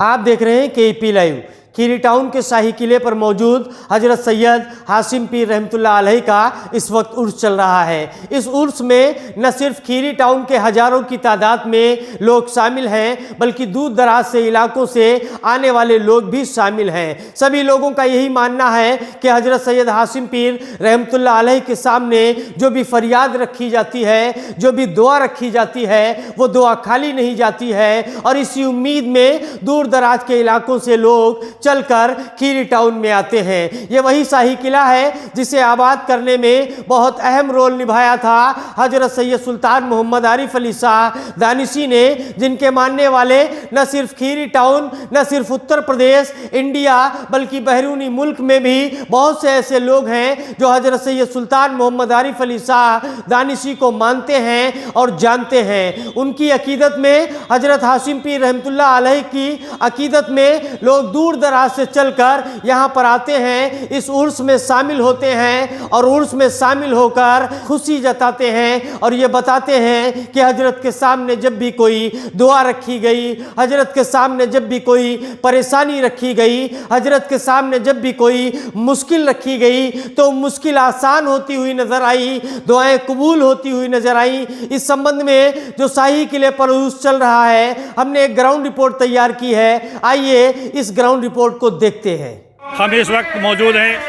आप देख रहे हैं केपी लाइव। खीरी टाउन के शाही किले पर मौजूद हजरत सैयद हाशिम पीर रहमतुल्लाह अलैह का इस वक्त उर्स चल रहा है। इस उर्स में न सिर्फ खीरी टाउन के हजारों की तादाद में लोग शामिल हैं, बल्कि दूर दराज से इलाकों से आने वाले लोग भी शामिल हैं। सभी लोगों का यही मानना है कि हजरत सैयद हाशिम पीर रहमतुल्लाह अलैह के सामने जो भी फरियाद रखी जाती है, जो भी दुआ रखी जाती है, वो दुआ खाली नहीं जाती है। और इसी उम्मीद में दूर दराज के इलाकों से लोग चलकर खीरी टाउन में आते हैं। ये वही शाही किला है जिसे आबाद करने में बहुत अहम रोल निभाया था हजरत सैयद सुल्तान मोहम्मद आरिफ अली शाह दानिशी ने, जिनके मानने वाले न सिर्फ खीरी टाउन, न सिर्फ उत्तर प्रदेश, इंडिया, बल्कि बैरूनी मुल्क में भी बहुत से ऐसे लोग हैं जो हजरत सैयद सुल्तान मोहम्मद आरिफ अली शाह दानिशी को मानते हैं और जानते हैं। उनकी अकीदत में, हजरत हाशिम पीर रहमतुल्लाह अलैह की अकीदत में लोग दूर दराज से चलकर यहाँ पर आते हैं, इस उर्स में शामिल होते हैं और उर्स में शामिल होकर खुशी जताते हैं और ये बताते हैं कि हजरत के सामने जब भी कोई दुआ रखी गई, हजरत के सामने जब भी कोई परेशानी रखी गई, हजरत के सामने जब भी कोई मुश्किल रखी गई, तो मुश्किल आसान होती हुई नजर आई, दुआएं कबूल होती हुई नजर आई। इस संबंध में जो शाही किले पर उर्स चल रहा है, हमने एक ग्राउंड रिपोर्ट तैयार की है। आइए इस ग्राउंड रिपोर्ट को देखते हैं। हम इस वक्त मौजूद हैं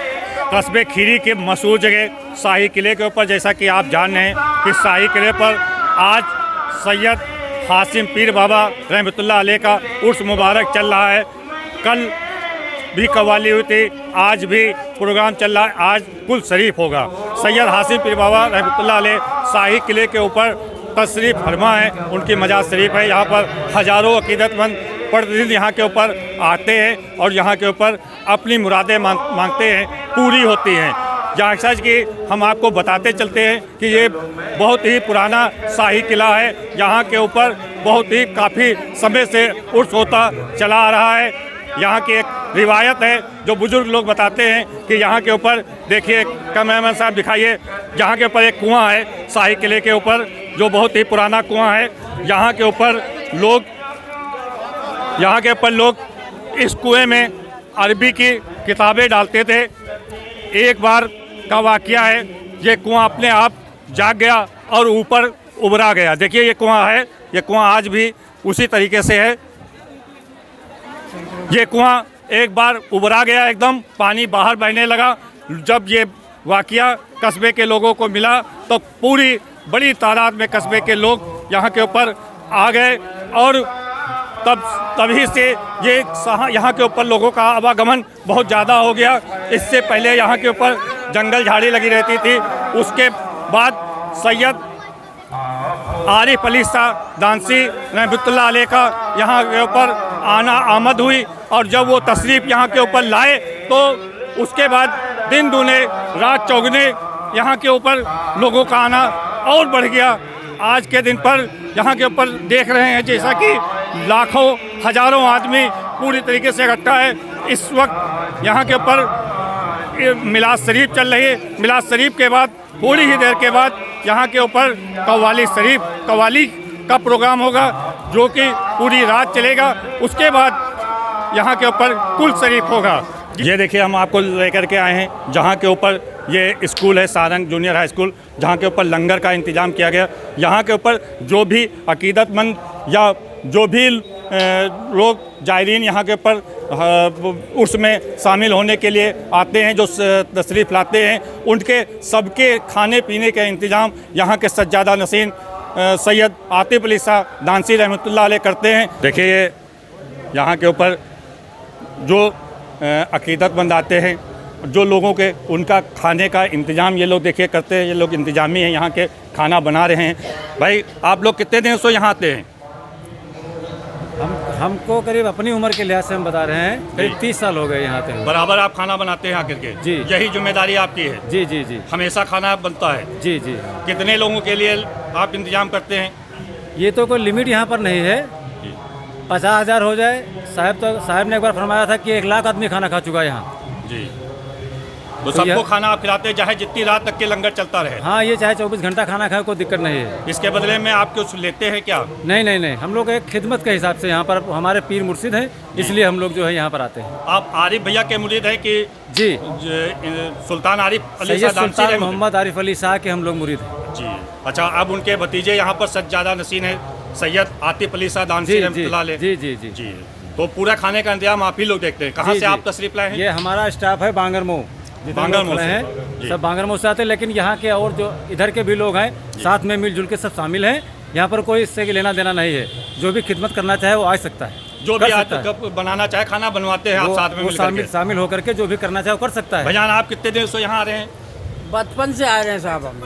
कस्बे खीरी के मशहूर जगह शाही किले के ऊपर। जैसा कि आप जान रहे हैं कि शाही किले पर आज सैयद हाशिम पीर बाबा रहमतुल्लाह अलैह का उर्स मुबारक चल रहा है। कल भी कव्वाली हुई थी, आज भी प्रोग्राम चल रहा है। आज कुल शरीफ होगा। सैयद हाशिम पीर बाबा रहमतुल्लाह अलैह शाही किले के ऊपर तशरीफ़ फरमा है, उनकी मजार शरीफ है। यहाँ पर हज़ारों अकीदतमंद प्रतिदिन यहाँ के ऊपर आते हैं और यहाँ के ऊपर अपनी मुरादें मांगते हैं, पूरी होती हैं। जैसा कि हम आपको बताते चलते हैं कि ये बहुत ही पुराना शाही किला है। यहाँ के ऊपर बहुत ही काफ़ी समय से उर्स होता चला आ रहा है। यहाँ की एक रिवायत है जो बुजुर्ग लोग बताते हैं कि यहाँ के ऊपर देखिए, कैमरामैन साहब दिखाइए, यहाँ के ऊपर एक कुआं है शाही किले के ऊपर, जो बहुत ही पुराना कुआं है। यहाँ के ऊपर लोग इस कुएं में अरबी की किताबें डालते थे। एक बार का वाक़या है, ये कुआं अपने आप जाग गया और ऊपर उभरा गया। देखिए ये कुआं है, ये कुआं आज भी उसी तरीके से है। ये कुआं एक बार उभरा गया, एकदम पानी बाहर बहने लगा। जब ये वाक़या कस्बे के लोगों को मिला तो पूरी बड़ी तादाद में कस्बे के लोग यहाँ के ऊपर आ गए और तभी से ये यहाँ के ऊपर लोगों का आवागमन बहुत ज़्यादा हो गया। इससे पहले यहाँ के ऊपर जंगल झाड़ी लगी रहती थी। उसके बाद सैयद आरिफ अली शाह दानिशी रहमतुल्लाह अलैह का यहाँ के ऊपर आमद हुई और जब वो तशरीफ़ यहाँ के ऊपर लाए तो उसके बाद दिन दूने रात चौगुने यहाँ के ऊपर लोगों का आना और बढ़ गया। आज के दिन पर यहाँ के ऊपर देख रहे हैं जैसा कि लाखों हजारों आदमी पूरी तरीके से इकट्ठा है। इस वक्त यहाँ के ऊपर मिलाद शरीफ चल रही है। मिलाद शरीफ के बाद थोड़ी ही देर के बाद यहाँ के ऊपर कव्वाली का प्रोग्राम होगा, जो कि पूरी रात चलेगा। उसके बाद यहाँ के ऊपर कुल शरीफ होगा। ये देखिए, हम आपको लेकर के आए हैं जहाँ के ऊपर ये स्कूल है, सारंग जूनियर हाई स्कूल, जहाँ के ऊपर लंगर का इंतज़ाम किया गया। यहाँ के ऊपर जो भी अकीदतमंद या जो भी लोग जायरीन यहाँ के ऊपर उर्स में शामिल होने के लिए आते हैं, जो तशरीफ़ लाते हैं, उनके सबके खाने पीने का इंतज़ाम यहाँ के सज्जादा नसीन सैयद आतिफ अली शाह दानिशी रहमतुल्लाह अलैह करते हैं। देखिए ये यहाँ के ऊपर जो अकीदतमंद आते हैं, जो लोगों के उनका खाने का इंतज़ाम ये लोग देखिए करते हैं। ये लोग इंतज़ामी हैं, यहाँ के खाना बना रहे हैं। भाई आप लोग कितने दिन से यहाँ आते हैं? हमको करीब अपनी उम्र के लिहाज से हम बता रहे हैं करीब 30 साल हो गए यहाँ आते। बराबर आप खाना बनाते हैं आकर के? जी। यही जिम्मेदारी आपकी है? जी जी जी। हमेशा खाना बनता है? जी जी। कितने लोगों के लिए आप इंतज़ाम करते हैं? ये तो कोई लिमिट यहाँ पर नहीं है, 50,000 हो जाए। साहब ने एक बार फरमाया था कि 1 लाख आदमी खाना खा चुका है यहाँ। जी। तो सबको खाना आप खिलाते हैं चाहे जितनी रात तक के लंगर चलता रहे? हाँ, ये चाहे 24 घंटा खाना खाए कोई दिक्कत नहीं है। इसके बदले में आप कुछ लेते हैं क्या? नहीं नहीं नहीं, हम लोग एक खिदमत के हिसाब से यहाँ पर हमारे पीर मुर्शिद हैं, इसलिए हम लोग जो है यहाँ पर आते हैं। आप आरिफ भैया के मुरीद हैं कि जी, सुल्तान आरिफ अली सैयद शाह सुल्तान मोहम्मद आरिफ अली शाह के हम लोग मुरीद हैं। जी। अच्छा, अब उनके भतीजे यहाँ पर सज्जादा नसीन है सैयद आतिफ अली शाह दानसी जी जी रहमतुल्लाह अलैह। जी जी जी जी। तो पूरा खाने का इंतजाम आप ही लोग देखते हैं? कहाँ जी, से जी। आप तशरीफ लाए हैं? ये हमारा स्टाफ है बांगरमो, बांगरमो से? हैं जी। सब बांगरमो से आते हैं, लेकिन यहाँ के और जो इधर के भी लोग हैं साथ में मिलजुल के सब शामिल हैं। यहाँ पर कोई इससे लेना देना नहीं है, जो भी खिदमत करना चाहे वो आ सकता है, जो कर भी सकता है। आप बनाना चाहे खाना बनवाते हैं आप वो- साथ में वो मिल करके? शामिल होकर के जो भी करना चाहे वो कर सकता है। भैया आप कितने दिन से यहाँ आ रहे हैं? बचपन से आ रहे हैं साहब हम।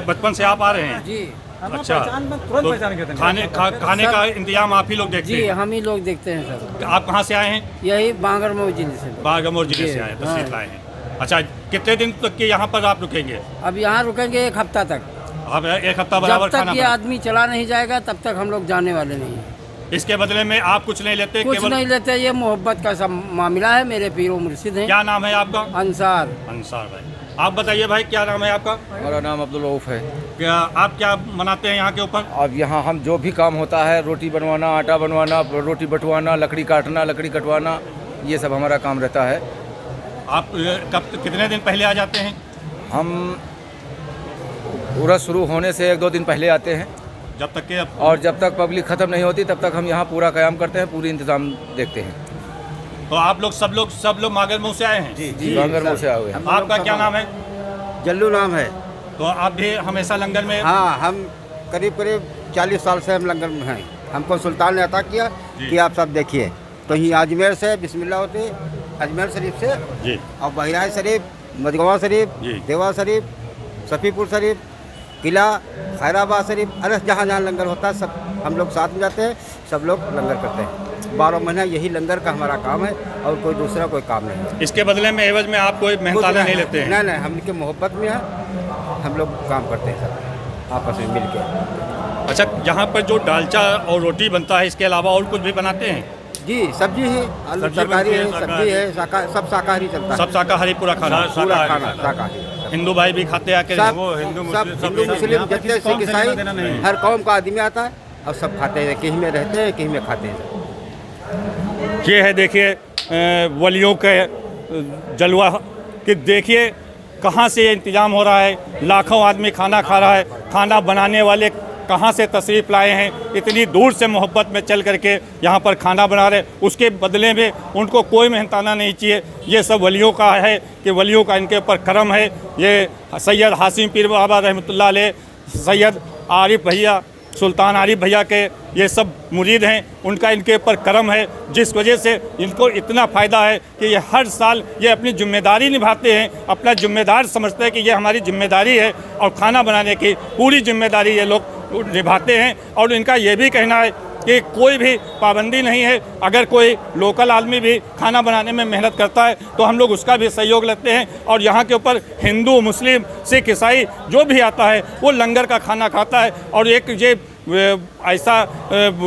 बचपन से आप आ रहे हैं? जी अच्छा, तुरंत पहचान के खाने का इंतजाम आप ही लोग देखते जी, हैं? हम ही लोग देखते हैं सर। आप कहाँ से आए हैं? यही बांगर जिले से। बागमोर जिले जी, से आए, तशरीफ हाँ। लाए हैं। अच्छा, कितने दिन तक के यहाँ पर आप रुकेंगे? अब यहाँ रुकेंगे 1 हफ्ता तक। आप एक हफ्ता जब बराबर तक खाना ये बना- आदमी चला नहीं जाएगा तब तक हम लोग जाने वाले नहीं हैं। इसके बदले में आप कुछ नहीं लेते? कुछ केवल नहीं लेते, ये मोहब्बत का सब मामला है। मेरे पीरो मुर्शिद हैं क्या नाम है आपका? अंसार। अंसार भाई। आप बताइए भाई, क्या नाम है आपका? हमारा नाम अब्दुल रऊफ है। क्या आप क्या मनाते हैं यहाँ के ऊपर? अब यहाँ हम जो भी काम होता है, रोटी बनवाना, आटा बनवाना, रोटी बटवाना, लकड़ी काटना, लकड़ी कटवाना, ये सब हमारा काम रहता है। आप कितने दिन पहले आ जाते हैं? हम उर्स शुरू होने से 1-2 दिन पहले आते हैं, जब तक के और जब तक पब्लिक ख़त्म नहीं होती तब तक हम यहाँ पूरा क़याम करते हैं, पूरी इंतज़ाम देखते हैं। तो आप लोग सब लोग मागरमऊ से आए हैं? जी, बांगरमऊ से आए हुए हैं। आपका क्या नाम है? जल्लू नाम है। तो आप भी हमेशा लंगर में? हाँ, हम करीब 40 साल से हम लंगर में हैं। हमको सुल्तान ने अता किया कि आप सब देखिए। तो ही अजमेर से बिस्मिल्लाह होते, अजमेर शरीफ से जी। और बहराइच शरीफ, मधुगवा शरीफ, जी। देवा शरीफ, सफ़ीपुर शरीफ, किला, खैराबाद शरीफ, अरे जहाँ जहाँ लंगर होता है सब हम लोग साथ में जाते हैं, सब लोग लंगर करते हैं। 12 महीना यही लंगर का हमारा काम है और कोई दूसरा कोई काम नहीं है। इसके बदले में एवज में आप कोई मेहनताना नहीं लेते हैं? नहीं नहीं, हम इनके मोहब्बत में है, हम लोग काम करते हैं सब आपस में मिल के। अच्छा, यहाँ पर जो दालचा और रोटी बनता है इसके अलावा और कुछ भी बनाते हैं? जी, सब्जी है, आलू सब्जी तरकारी बनती है, है, सब्जी है, सब शाकाहारी चलता है। सब शाकाहारी पूरा खाना? पूरा खाना शाकाहारी। हिंदू भाई भी खाते हैं आके? सब हिंदू मुस्लिम जितने सिख ईसाई हर कौम का आदमी आता है और सब खाते हैं, कहीं में रहते हैं कहीं में खाते हैं। ये है देखिए वलियों के जलवा कि देखिए कहाँ से ये इंतज़ाम हो रहा है। लाखों आदमी खाना खा रहा है, खाना बनाने वाले कहाँ से तशरीफ़ लाए हैं, इतनी दूर से मोहब्बत में चल करके यहाँ पर खाना बना रहे, उसके बदले में उनको कोई मेहनताना नहीं चाहिए। ये सब वलियों का है कि वलियों का इनके ऊपर करम है। ये सैयद हासिम पीर बाबा रहमतुल्लाह अलैह, सैयद आरिफ भैया, सुल्तान आरिफ भैया के ये सब मुरीद हैं, उनका इनके ऊपर करम है, जिस वजह से इनको इतना फ़ायदा है कि ये हर साल ये अपनी जिम्मेदारी निभाते हैं, अपना जिम्मेदार समझते हैं कि ये हमारी जिम्मेदारी है और खाना बनाने की पूरी जिम्मेदारी ये लोग निभाते हैं। और इनका ये भी कहना है कि कोई भी पाबंदी नहीं है, अगर कोई लोकल आदमी भी खाना बनाने में मेहनत करता है तो हम लोग उसका भी सहयोग लेते हैं। और यहाँ के ऊपर हिंदू, मुस्लिम, सिख, ईसाई जो भी आता है वो लंगर का खाना खाता है। और एक ये ऐसा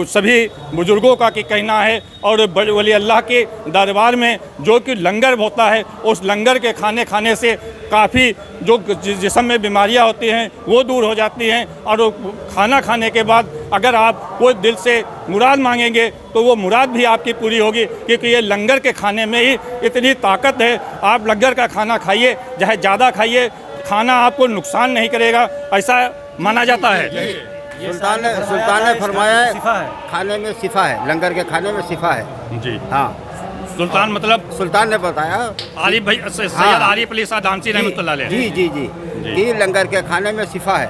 सभी बुजुर्गों का कि कहना है और वली अल्लाह के दरबार में जो कि लंगर होता है, उस लंगर के खाने से काफ़ी जो जिस्म में बीमारियां होती हैं वो दूर हो जाती हैं। और खाना खाने के बाद अगर आप कोई दिल से मुराद मांगेंगे तो वो मुराद भी आपकी पूरी होगी, क्योंकि ये लंगर के खाने में ही इतनी ताकत है। आप लंगर का खाना खाइए, चाहे ज़्यादा खाइए, खाना आपको नुकसान नहीं करेगा, ऐसा माना जाता है। सुल्तान ने फरमाया है खाने में शिफा है, लंगर के खाने में शिफा है। जी हाँ, सुल्तान मतलब सुल्तान ने बताया। आरिफ भाई, सैयद आरिफ अली शाह दानसी रहमतुल्लाह अलैह। जी जी जी कि लंगर के खाने में शिफा है।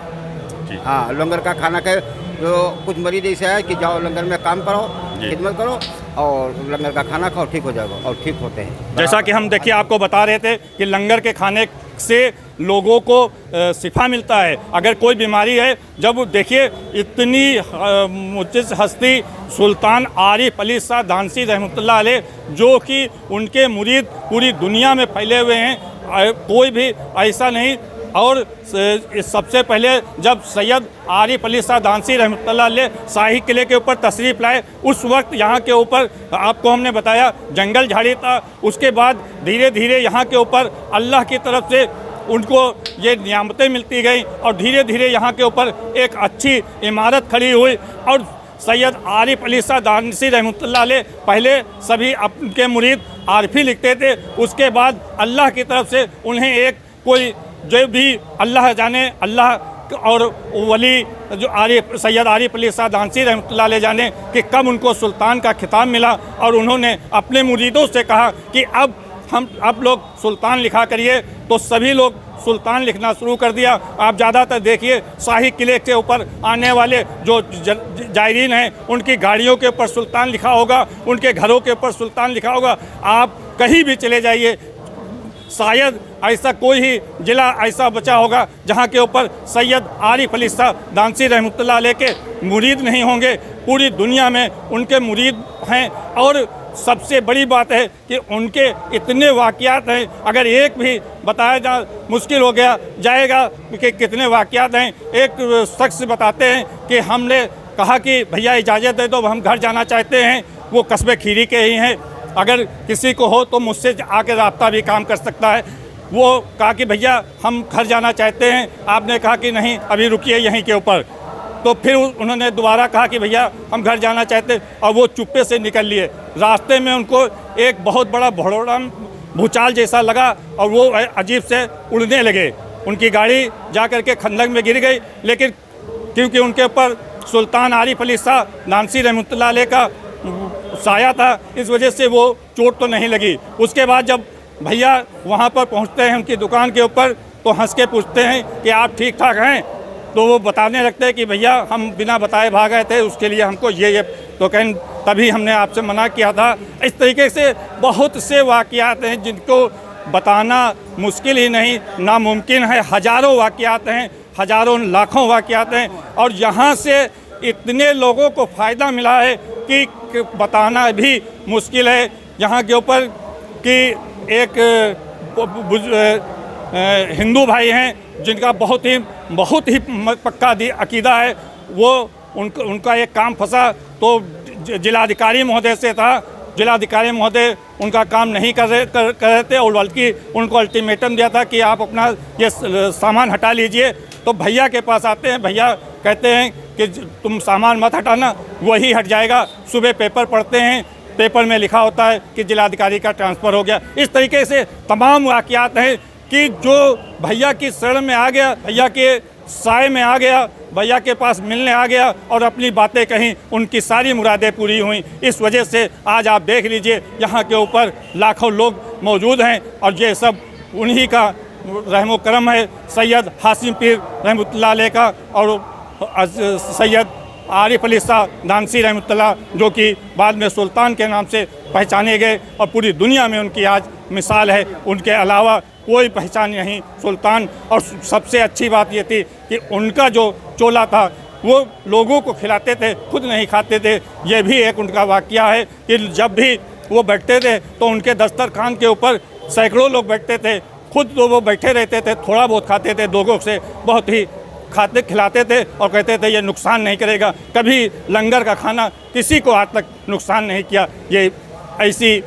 हाँ, लंगर का खाना के जो कुछ मरीज ऐसे है कि जाओ लंगर में काम करो, खिदमत करो और लंगर का खाना खाओ, ठीक हो जाएगा, और ठीक होते हैं। जैसा कि हम देखिए आपको बता रहे थे कि लंगर के खाने से लोगों को शिफा मिलता है। अगर कोई बीमारी है, जब देखिए इतनी मुज्जिज़ हस्ती सुल्तान आरिफ अली शाह दानसी रहमतुल्लाह अलैह, जो कि उनके मुरीद पूरी दुनिया में फैले हुए हैं, कोई भी ऐसा नहीं और सबसे पहले जब सैयद आरिफ अली शाह दानसी रहमतुल्लाह अलैह शाही किले के ऊपर तशरीफ़ लाए, उस वक्त यहाँ के ऊपर आपको हमने बताया जंगल झाड़ी था। उसके बाद धीरे धीरे यहाँ के ऊपर अल्लाह की तरफ से उनको ये नियामतें मिलती गई और धीरे धीरे यहाँ के ऊपर एक अच्छी इमारत खड़ी हुई। और सैयद आरिफ अली शाह दानसी रहमतुल्लाह अलैह पहले सभी अपने मुरीद आरफी लिखते थे, उसके बाद अल्लाह की तरफ से उन्हें एक कोई जो भी अल्लाह जाने, अल्लाह और वली जो सैयद आरिफ अली शाह दानसी रहमतुल्लाह अलैह जाने कि कब उनको सुल्तान का खिताब मिला। और उन्होंने अपने मुरीदों से कहा कि अब लोग सुल्तान लिखा करिए, तो सभी लोग सुल्तान लिखना शुरू कर दिया। आप ज़्यादातर देखिए शाही किले के ऊपर आने वाले जो जायरीन हैं उनकी गाड़ियों के ऊपर सुल्तान लिखा होगा, उनके घरों के ऊपर सुल्तान लिखा होगा। आप कहीं भी चले जाइए, शायद ऐसा कोई ही ज़िला ऐसा बचा होगा जहाँ के ऊपर सैयद आरिफ अली शाह दानसी रहमतुल्लाह अलैह के मुरीद नहीं होंगे। पूरी दुनिया में उनके मुरीद हैं। और सबसे बड़ी बात है कि उनके इतने वाक़यात हैं, अगर एक भी बताया जा मुश्किल हो गया जाएगा कि कितने वाक़यात हैं। एक शख्स बताते हैं कि हमने कहा कि भैया इजाज़त दे दो, हम घर जाना चाहते हैं। वो कस्बे खीरी के ही हैं, अगर किसी को हो तो मुझसे आके रब्ता भी काम कर सकता है। वो कहा कि भैया हम घर जाना चाहते हैं। आपने कहा कि नहीं अभी रुकिए यहीं के ऊपर। तो फिर उन्होंने दोबारा कहा कि भैया हम घर जाना चाहते हैं, और वो चुप्पे से निकल लिए। रास्ते में उनको एक बहुत बड़ा भूचाल जैसा लगा और वो अजीब से उड़ने लगे। उनकी गाड़ी जा कर के खंदक में गिर गई, लेकिन क्योंकि उनके ऊपर सुल्तान आरिफ अली शाह दानसी रहमतुल्लाह अलैह का साया था, इस वजह से वो चोट तो नहीं लगी। उसके बाद जब भैया वहाँ पर पहुँचते हैं उनकी दुकान के ऊपर, तो हंस के पूछते हैं कि आप ठीक ठाक हैं? तो वो बताने लगते हैं कि भैया हम बिना बताए भाग गए थे, उसके लिए हमको ये तो कहें तभी हमने आपसे मना किया था। इस तरीके से बहुत से वाक़यात हैं जिनको बताना मुश्किल ही नहीं नामुमकिन है। हज़ारों वाक़यात हैं, हज़ारों लाखों वाक़यात हैं, और यहाँ से इतने लोगों को फ़ायदा मिला है कि बताना भी मुश्किल है। यहाँ के ऊपर कि एक हिंदू भाई हैं जिनका बहुत ही पक्का अकीदा है, वो उनका एक काम फंसा तो जिलाधिकारी महोदय से था। जिलाधिकारी महोदय उनका काम नहीं कर रहे थे, और बल्कि उनको अल्टीमेटम दिया था कि आप अपना ये सामान हटा लीजिए। तो भैया के पास आते हैं, भैया कहते हैं कि तुम सामान मत हटाना, वही हट जाएगा। सुबह पेपर पढ़ते हैं, पेपर में लिखा होता है कि जिलाधिकारी का ट्रांसफ़र हो गया। इस तरीके से तमाम वाक़यात हैं कि जो भैया की शरण में आ गया, भैया के साए में आ गया, भैया के पास मिलने आ गया और अपनी बातें कहीं, उनकी सारी मुरादें पूरी हुई। इस वजह से आज आप देख लीजिए यहाँ के ऊपर लाखों लोग मौजूद हैं, और ये सब उन्हीं का रहमो करम है, सैयद हासिम पीर रहमतुल्लाह अलैह का और सैयद आरिफ अली शाह दानसी रहमतुल्लाह, जो कि बाद में सुल्तान के नाम से पहचाने गए और पूरी दुनिया में उनकी आज मिसाल है। उनके अलावा कोई पहचान नहीं सुल्तान। और सबसे अच्छी बात ये थी कि उनका जो चोला था वो लोगों को खिलाते थे, खुद नहीं खाते थे। ये भी एक उनका वाक़या है कि जब भी वो बैठते थे तो उनके दस्तरखान के ऊपर सैकड़ों लोग बैठते थे, खुद तो वो बैठे रहते थे, थोड़ा बहुत खाते थे, लोगों से बहुत ही खाते खिलाते थे और कहते थे ये नुकसान नहीं करेगा। कभी लंगर का खाना किसी को आज तक नुकसान नहीं किया। ये ऐसी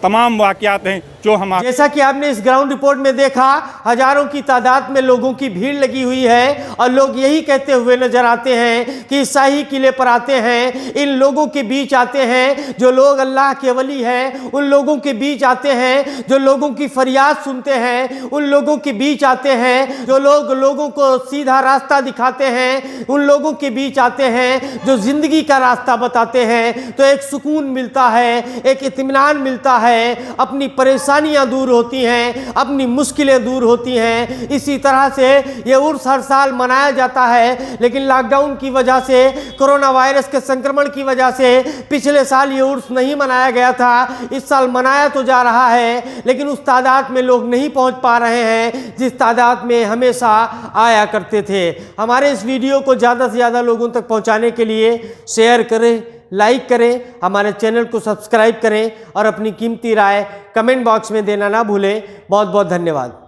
तमाम वाक़यात हैं जो हम जैसा कि आपने इस ग्राउंड रिपोर्ट में देखा, हजारों की तादाद में लोगों की भीड़ लगी हुई है और लोग यही कहते हुए नजर आते हैं कि शाही किले पर आते हैं, इन लोगों के बीच आते हैं जो लोग अल्लाह के वली हैं, उन लोगों के बीच आते हैं जो लोगों की फरियाद सुनते हैं, उन लोगों के बीच आते हैं जो लोगों को सीधा रास्ता दिखाते हैं, उन लोगों के बीच आते हैं जो ज़िंदगी का रास्ता बताते हैं। तो एक सुकून मिलता है, एक इत्मीनान मिलता है, अपनी परेशानियां दूर होती हैं, अपनी मुश्किलें दूर होती हैं। इसी तरह से ये उर्स हर साल मनाया जाता है, लेकिन लॉकडाउन की वजह से, कोरोना वायरस के संक्रमण की वजह से पिछले साल ये उर्स नहीं मनाया गया था। इस साल मनाया तो जा रहा है, लेकिन उस तादाद में लोग नहीं पहुंच पा रहे हैं जिस तादाद में हमेशा आया करते थे। हमारे इस वीडियो को ज़्यादा से ज़्यादा लोगों तक पहुँचाने के लिए शेयर करें, लाइक करें, हमारे चैनल को सब्सक्राइब करें और अपनी कीमती राय कमेंट बॉक्स में देना ना भूलें। बहुत बहुत धन्यवाद।